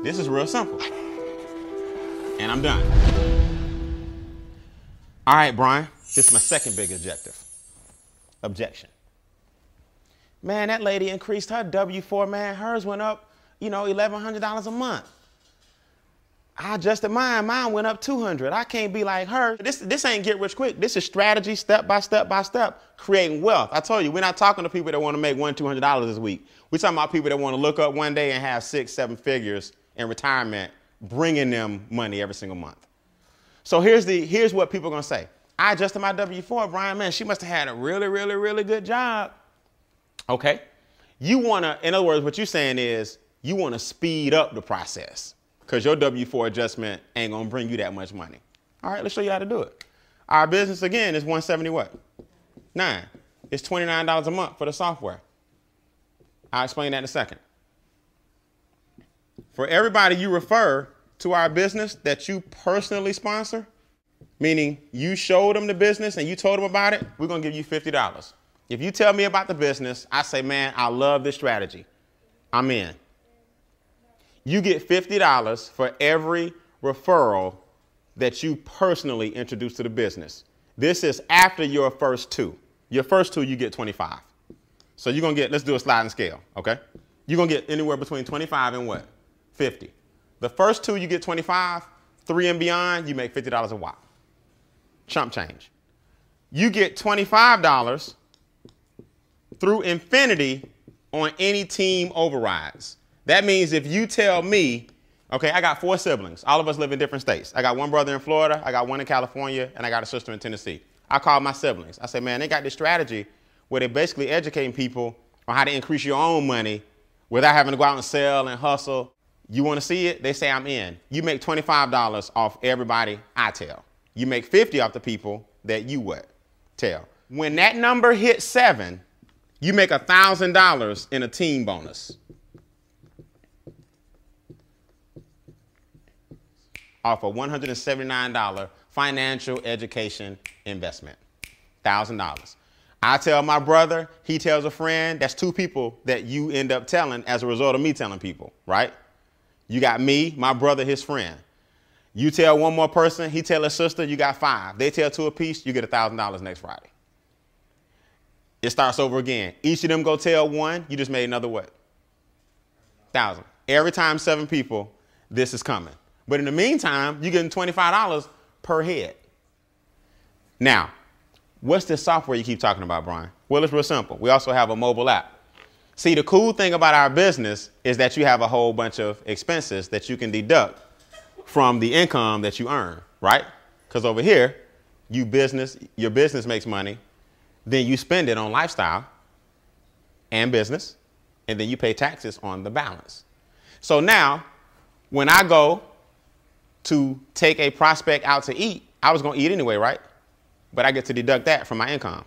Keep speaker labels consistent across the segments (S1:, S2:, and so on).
S1: This is real simple. And I'm done. All right, Brian, this is my second big objection. Man, that lady increased her W-4, man. Hers went up, $1,100 a month. I adjusted mine went up $200. I can't be like her. This ain't get rich quick. This is strategy, step by step, creating wealth. I told you, we're not talking to people that want to make $200 this week. We're talking about people that want to look up one day and have 6, 7 figures in retirement, bringing them money every single month. So here's what people are going to say. I adjusted my W-4, Brian, man, she must have had a really, really, really good job. Okay. In other words, what you're saying is you want to speed up the process because your W-4 adjustment ain't going to bring you that much money. All right, let's show you how to do it. Our business, again, is $170 what? 9. It's $29 a month for the software. I'll explain that in a second. For everybody you refer to our business that you personally sponsor, meaning you showed them the business and you told them about it, we're going to give you $50. If you tell me about the business, I say, man, I love this strategy. I'm in. You get $50 for every referral that you personally introduce to the business. This is after your first 2. Your first 2, you get 25. So you're going to get, let's do a sliding scale, okay? You're going to get anywhere between 25 and what? 50. The first 2, you get 25. 3 and beyond, you make $50 a whop. Chump change. You get $25 through infinity on any team overrides. That means if you tell me, okay, I got 4 siblings. All of us live in different states. I got one brother in Florida, I got one in California, and I got a sister in Tennessee. I call my siblings. I say, man, they got this strategy where they're basically educating people on how to increase your own money without having to go out and sell and hustle. You want to see it? They say, I'm in. You make $25 off everybody I tell. You make 50 off the people that you what? Tell. When that number hits 7, you make $1,000 in a team bonus. Off a $179 financial education investment. $1,000. I tell my brother, he tells a friend. That's 2 people that you end up telling as a result of me telling people, right? You got me, my brother, his friend. You tell one more person, he tell a sister, you got 5. They tell 2 apiece, you get $1,000 next Friday. It starts over again. Each of them go tell 1, you just made another what? 1,000. Every time 7 people, this is coming. But in the meantime, you're getting $25 per head. Now, what's this software you keep talking about, Brian? Well, it's real simple. We also have a mobile app. See, the cool thing about our business is that you have a whole bunch of expenses that you can deduct from the income that you earn, right? Because over here, your business makes money, then you spend it on lifestyle and business, and then you pay taxes on the balance. So now, when I go to take a prospect out to eat, I was going to eat anyway, right? But I get to deduct that from my income.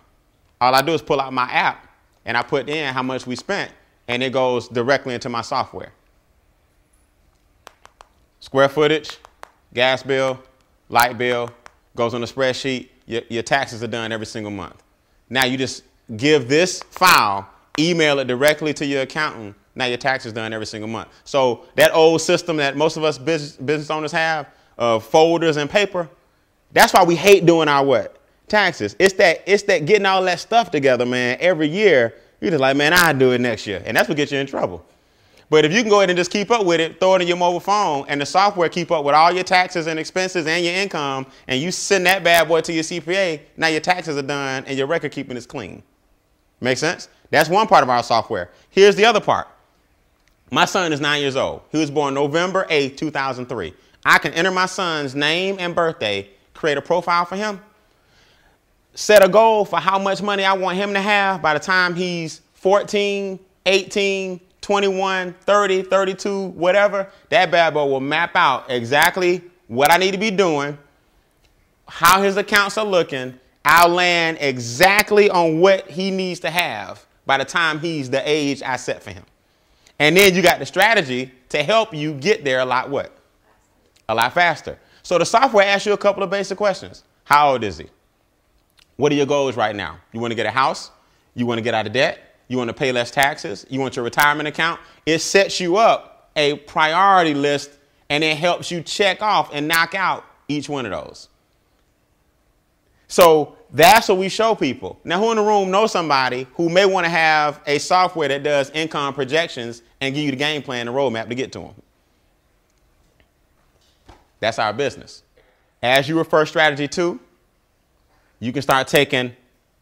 S1: All I do is pull out my app and I put in how much we spent and it goes directly into my software. Square footage, gas bill, light bill, goes on a spreadsheet. Your taxes are done every single month. Now you just give this file, email it directly to your accountant. Now your tax is done every single month. So that old system that most of us business owners have of folders and paper, that's why we hate doing our what? Taxes. It's that getting all that stuff together, man, every year. You're just like, man, I'll do it next year. And that's what gets you in trouble. But if you can go ahead and just keep up with it, throw it in your mobile phone, and the software keep up with all your taxes and expenses and your income, and you send that bad boy to your CPA, now your taxes are done and your record keeping is clean. Make sense? That's one part of our software. Here's the other part. My son is 9 years old. He was born November 8, 2003. I can enter my son's name and birthday, create a profile for him, set a goal for how much money I want him to have by the time he's 14, 18, 21, 30, 32, whatever. That bad boy will map out exactly what I need to be doing, how his accounts are looking. I'll land exactly on what he needs to have by the time he's the age I set for him. And then you got the strategy to help you get there a lot what? A lot faster. So the software asks you a couple of basic questions. How old is he? What are your goals right now? You want to get a house? You want to get out of debt? You want to pay less taxes? You want your retirement account? It sets you up a priority list, and it helps you check off and knock out each one of those. So that's what we show people. Now, who in the room knows somebody who may want to have a software that does income projections and give you the game plan and roadmap to get to them? That's our business. As you refer strategy 2, you can start taking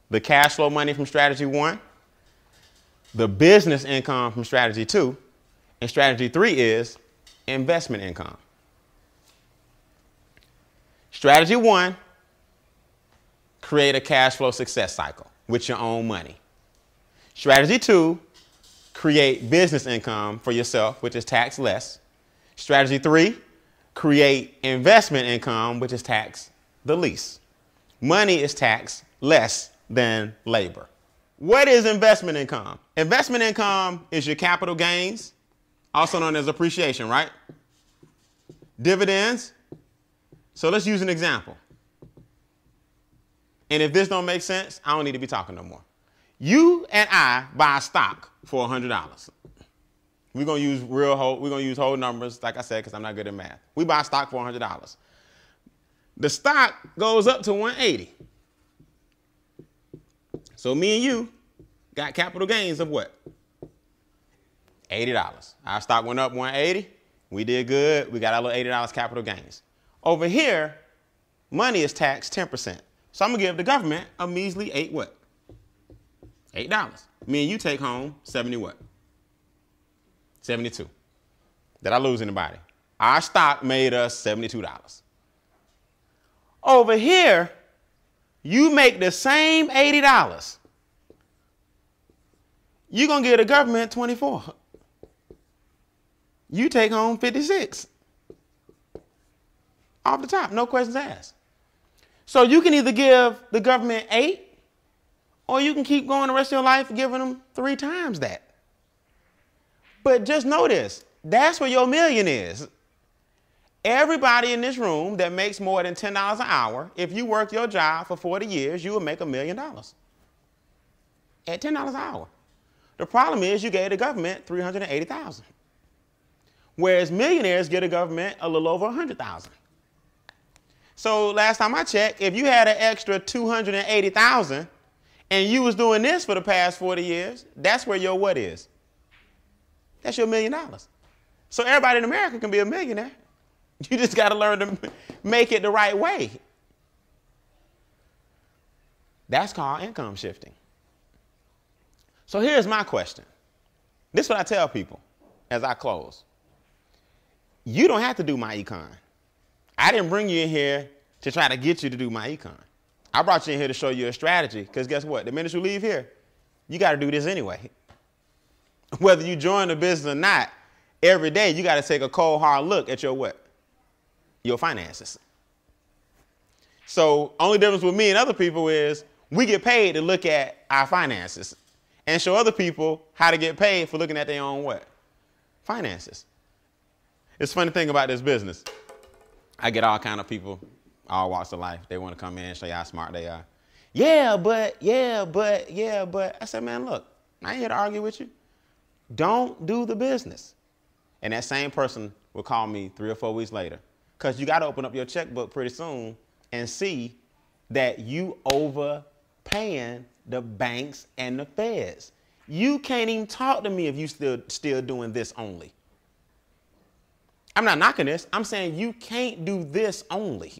S1: the cash flow money from strategy 1, the business income from strategy 2, and strategy 3 is investment income. Strategy 1, create a cash flow success cycle with your own money. Strategy 2, create business income for yourself, which is tax less. Strategy 3, create investment income, which is tax the least. Money is taxed less than labor. What is investment income? Investment income is your capital gains, also known as appreciation, right? Dividends. So let's use an example. And if this don't make sense, I don't need to be talking no more. You and I buy stock for $100. We're gonna use whole numbers, like I said, because I'm not good at math. We buy stock for $100. The stock goes up to 180. So me and you got capital gains of what? $80. Our stock went up 180. We did good. We got our little $80 capital gains. Over here, money is taxed 10%. So I'm gonna give the government a measly $8. Me and you take home 70 what? 72. Did I lose anybody? Our stock made us $72. Over here, you make the same $80. You're going to give the government 24. You take home 56. Off the top, no questions asked. So you can either give the government 8, or you can keep going the rest of your life giving them 3 times that. But just know this, that's where your million is. Everybody in this room that makes more than $10 an hour, if you work your job for 40 years, you will make $1 million at $10 an hour. The problem is you gave the government $380,000, whereas millionaires get the government a little over $100,000. So last time I checked, if you had an extra $280,000 and you was doing this for the past 40 years, that's where your what is? That's your $1 million. So everybody in America can be a millionaire. You just got to learn to make it the right way. That's called income shifting. So here's my question. This is what I tell people as I close. You don't have to do my econ. I didn't bring you in here to try to get you to do my econ. I brought you in here to show you a strategy, because guess what? The minute you leave here, you got to do this anyway. Whether you join the business or not, every day you got to take a cold, hard look at your what? Your finances. So only difference with me and other people is we get paid to look at our finances and show other people how to get paid for looking at their own what? Finances. It's a funny thing about this business. I get all kind of people, all walks of life. They want to come in and show you how smart they are. Yeah, but. I said, man, look, I ain't here to argue with you. Don't do the business. And that same person will call me 3 or 4 weeks later, because you got to open up your checkbook pretty soon and see that you overpaying the banks and the feds. You can't even talk to me if you still doing this only. I'm not knocking this. I'm saying you can't do this only.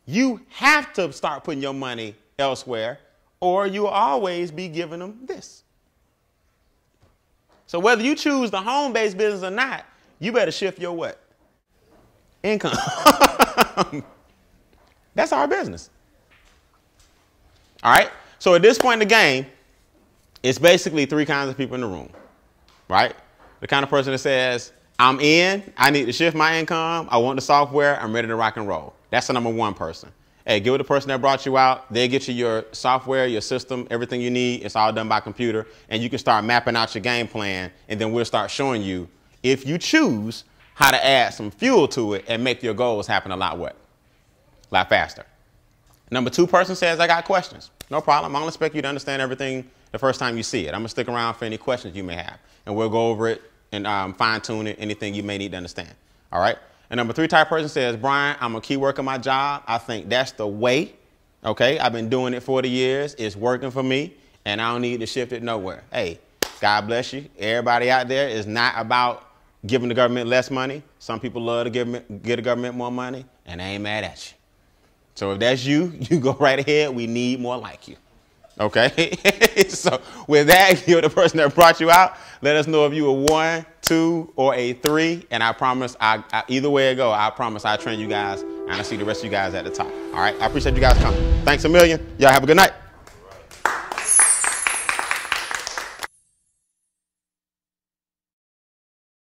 S1: You have to start putting your money elsewhere, or you'll always be giving them this. So whether you choose the home-based business or not, you better shift your what? Income. That's our business. All right? So at this point in the game, it's basically 3 kinds of people in the room, right? The kind of person that says, I'm in, I need to shift my income, I want the software, I'm ready to rock and roll. That's the number 1 person. Hey, give it the person that brought you out. They'll get you your software, your system, everything you need. It's all done by computer. And you can start mapping out your game plan. And then we'll start showing you, if you choose, how to add some fuel to it and make your goals happen a lot what? A lot faster. Number 2 person says, I got questions. No problem. I don't expect you to understand everything the first time you see it. I'm going to stick around for any questions you may have. And we'll go over it and fine tune it, anything you may need to understand. All right. And number 3 type person says, Brian, I'm a key worker my job. I think that's the way. Okay. I've been doing it 40 years. It's working for me and I don't need to shift it nowhere. Hey, God bless you. Everybody out there is not about giving the government less money. Some people love to give the government more money and they ain't mad at you. So if that's you, you go right ahead. We need more like you. Okay. So with that, you're the person that brought you out. Let us know if you a 1, 2, or a 3. And I promise, either way it go, I promise I'll train you guys and I'll see the rest of you guys at the top. All right. I appreciate you guys coming. Thanks a million. Y'all have a good night.